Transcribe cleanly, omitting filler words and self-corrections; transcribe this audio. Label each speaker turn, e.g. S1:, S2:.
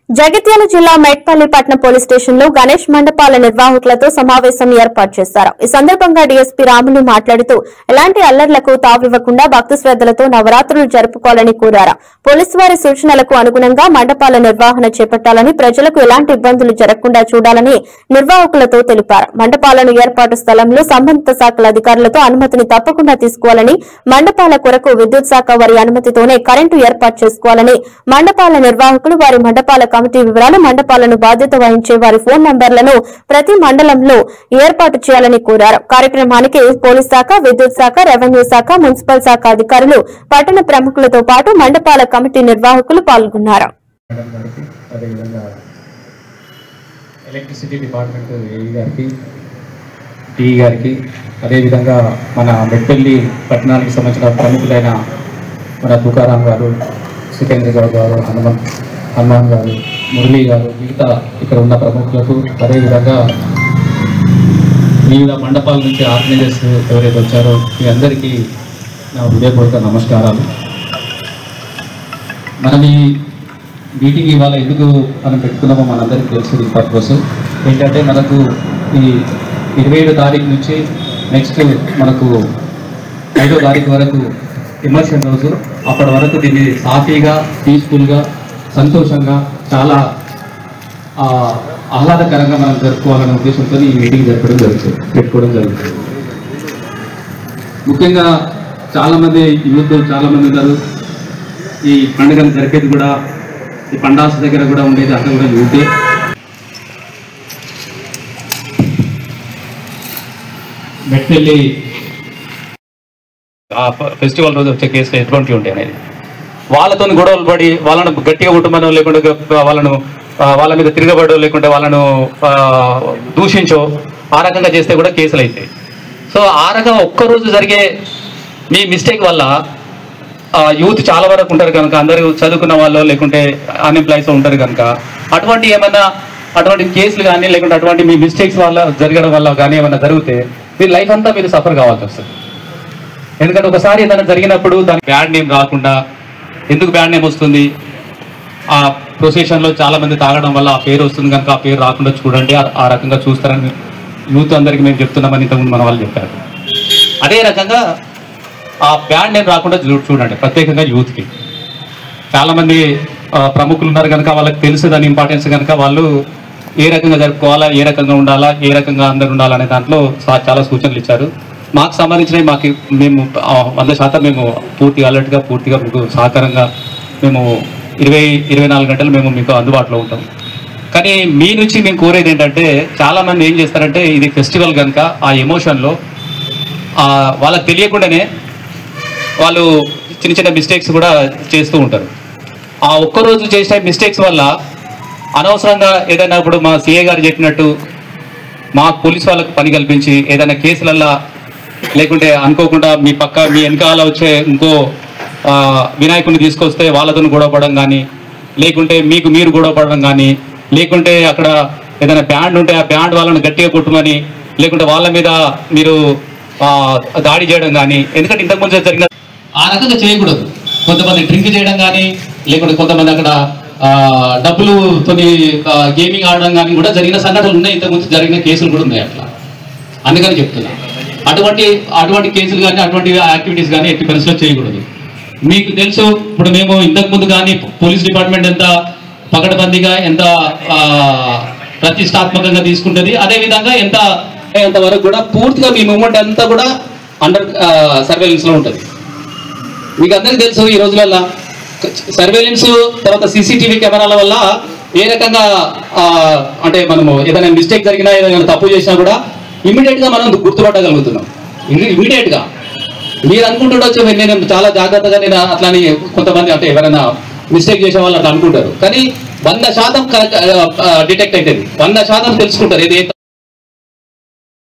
S1: జగిత్యాల జిల్లా మేట్పల్లి పట్టణ police station లో గణేష్ మండపాల నిర్వాహకులతో సమావేశం ఏర్పాటు చేశారు. ఈ సందర్భంగా డీఎస్పీ రాములు మాట్లాడుతూ ఎలాంటి అల్లర్లకు తావివ్వకుండా భక్తి శ్రద్దలతో నవరాత్రులు జరుపుకోవాలని కోరారు. పోలీసు వారి సూచనలకు అనుగుణంగా మండపాల నిర్వహణ చేపట్టాలని, ప్రజలకు ఎలాంటి ఇబ్బందులు జరగకుండా చూడాలని నిర్వాహకులతో తెలిపారు. మండపాలను ఏర్పాటు స్థలంలో సంబంధిత శాఖల అధికారులతో అనుమతిని తప్పకుండా తీసుకోవాలని, మండపాల కొరకు విద్యుత్ శాఖ వారి అనుమతితోనే కరెంటు ఏర్పాటు చేసుకోవాలని, మండపాల నిర్వాహకులు వారి మండపాల కమిటీ వివరాలు, మండపాలను బాధ్యత వహించే వారి ఫోన్ నంబర్లను ప్రతి మండలంలో ఏర్పాటు చేయాలని కోరారు. కార్యక్రమానికి పోలీస్ శాఖ, విద్యుత్ శాఖ, రెవెన్యూ శాఖ, మున్సిపల్ శాఖ అధికారులు, పట్టణ ప్రముఖులతో పాటు మండపాల కమిటీ నిర్వాహకులు పాల్గొన్నారు.
S2: ఎలక్ట్రిసిటీ డిపార్ట్మెంట్ ఏఈ గారికి, టీఈ గారికి, అదేవిధంగా మన మెట్పల్లి పట్టణానికి సంబంధించిన ప్రముఖులైన మన తుకారాం గారు, సితేంద్ర గౌడ్ గారు, హనుమాన్ గారు, మురళీ గారు, మిగతా ఇక్కడ ఉన్న ప్రముఖులకు, అదేవిధంగా వివిధ మండపాల నుంచి ఆర్గనైజర్స్ ఎవరైతే వచ్చారో మీ అందరికీ నా హృదయపూర్వక నమస్కారాలు. మనం ఈ మీటింగ్ ఇవాళ ఎందుకు మనం పెట్టుకున్నామో మనందరికీ తెలుసు. ఈ పర్పస్ ఏంటంటే మనకు ఈ 27 తారీఖు నుంచి నెక్స్ట్ మనకు 5వ తారీఖు వరకు ఇమర్షన్ రోజు. అప్పటి వరకు దీన్ని సాఫీగా, పీస్ఫుల్గా, సంతోషంగా, చాలా ఆహ్లాదకరంగా మనం జరుపుకోవాలనే ఉద్దేశంతో ఈ మీటింగ్ పెట్టుకోవడం జరుగుతుంది. ముఖ్యంగా చాలామంది యూత్ చాలామంది ఉన్నారు. ఈ పండుగను జరిపేది కూడా, ఈ పండాస్ దగ్గర కూడా ఉండేది అంతా కూడా యూతే. మెట్పల్లి ఫెస్టివల్ రోజు వచ్చే కేసులు ఎటువంటి ఉంటాయి అనేది, వాళ్ళతో గొడవలు పడి వాళ్ళను గట్టిగా కుటుంబం లేకుండా వాళ్ళ మీద తిరగబడో లేకుంటే వాళ్ళను దూషించో ఆ రకంగా చేస్తే కూడా కేసులు అవుతాయి. సో ఆ రకంగా ఒక్కరోజు జరిగే మీ మిస్టేక్ వల్ల యూత్ చాలా వరకు ఉంటారు కనుక, అందరూ చదువుకున్న వాళ్ళు లేకుంటే అన్ఎంప్లాయీస్ ఉంటారు కనుక, అటువంటి కేసులు కానీ లేకుంటే అటువంటి మీ మిస్టేక్స్ వల్ల జరగడం వల్ల కానీ ఏమైనా జరిగితే మీ లైఫ్ అంతా మీరు సఫర్ కావాల్సి వస్తుంది. ఎందుకంటే ఒకసారి ఏదైనా జరిగినప్పుడు దానికి బ్యాడ్ నేమ్ రాకుండా, ఎందుకు బ్యాడ్ నేమ్ వస్తుంది, ఆ ప్రొసెషన్లో చాలామంది తాగడం వల్ల ఆ పేరు వస్తుంది కనుక ఆ పేరు రాకుండా చూడండి. ఆ రకంగా చూస్తారని యూత్ అందరికీ మేము చెప్తున్నామని ఇంతకుముందు మన వాళ్ళు చెప్పారు. అదే రకంగా ఆ బ్యాడ్ నేమ్ రాకుండా చూడండి, ప్రత్యేకంగా యూత్కి. చాలామంది ప్రముఖులు ఉన్నారు కనుక వాళ్ళకి తెలుసు దాని ఇంపార్టెన్స్ కనుక వాళ్ళు ఏ రకంగా జరుపుకోవాలా, ఏ రకంగా ఉండాలా, ఏ రకంగా అందరు ఉండాలనే దాంట్లో చాలా సూచనలు ఇచ్చారు. మాకు సంబంధించినవి మేము 100% మేము పూర్తిగా అలర్ట్గా, పూర్తిగా మీకు సహకారంగా మేము 24 గంటలు మేము మీకు అందుబాటులో ఉంటాం. కానీ మీ నుంచి మేము కోరేది ఏంటంటే, చాలామంది ఏం చేస్తారంటే ఇది ఫెస్టివల్ కనుక ఆ ఎమోషన్లో వాళ్ళకి తెలియకుండానే వాళ్ళు చిన్న చిన్న మిస్టేక్స్ కూడా చేస్తూ ఉంటారు. ఆ ఒక్కరోజు చేసిన మిస్టేక్స్ వల్ల అనవసరంగా ఏదైనా, ఇప్పుడు మా సిఏ గారు చెప్పినట్టు మా పోలీస్ వాళ్ళకు పని కల్పించి ఏదైనా కేసులల్లా లేకుంటే అనుకోకుండా మీ వెనకాల వచ్చే ఇంకో వినాయకుడిని తీసుకొస్తే వాళ్ళతో గొడవపడడం కానీ, లేకుంటే మీరు గొడవపడడం కానీ, లేకుంటే అక్కడ ఏదైనా బ్యాండ్ ఉంటే ఆ బ్యాండ్ వాళ్ళని గట్టిగా కొట్టమని, లేకుంటే వాళ్ళ మీద మీరు దాడి చేయడం కానీ. ఎందుకంటే ఇంతకుముందు జరిగిన ఆ రకంగా చేయకూడదు. కొంతమంది డ్రింక్ చేయడం కానీ, లేకుంటే కొంతమంది అక్కడ డబ్బులుతో గేమింగ్ ఆడడం కానీ కూడా జరిగిన సంఘటనలు ఉన్నాయి. ఇంతకుముందు జరిగిన కేసులు కూడా ఉన్నాయి అట్లా. అందుకని చెప్తున్నా, అటువంటి కేసులు కానీ, అటువంటి యాక్టివిటీస్ కానీ ఎట్టి పరిస్థితుల్లో చేయకూడదు. మీకు తెలుసు, ఇప్పుడు మేము ఇంతకుముందు కానీ పోలీస్ డిపార్ట్మెంట్ ఎంత పకడ్బందీగా, ఎంత ప్రతిష్టాత్మకంగా తీసుకుంటుంది, అదేవిధంగా ఎంతవరకు కూడా పూర్తిగా మీ మూమెంట్ అంతా కూడా అండర్ సర్వేలెన్స్లో ఉంటుంది. మీకు అందరికీ తెలుసు, ఈ రోజులలో సర్వేలెన్స్ తర్వాత సీసీటీవీ కెమెరాల వల్ల ఏ రకంగా అంటే మనము ఏదైనా మిస్టేక్ జరిగినా, ఏదైనా తప్పు చేసినా కూడా ఇమీడియట్గా మనం గుర్తుపట్టగలుగుతున్నాం. ఇమీడియట్గా మీరు అనుకుంటుండొచ్చు నేను చాలా జాగ్రత్తగా నేను అట్లాని, కొంతమంది అంటే ఎవరైనా మిస్టేక్ చేసే వాళ్ళు అట్లా అనుకుంటారు. కానీ 100% డిటెక్ట్ అవుతుంది, 100% తెలుసుకుంటారు.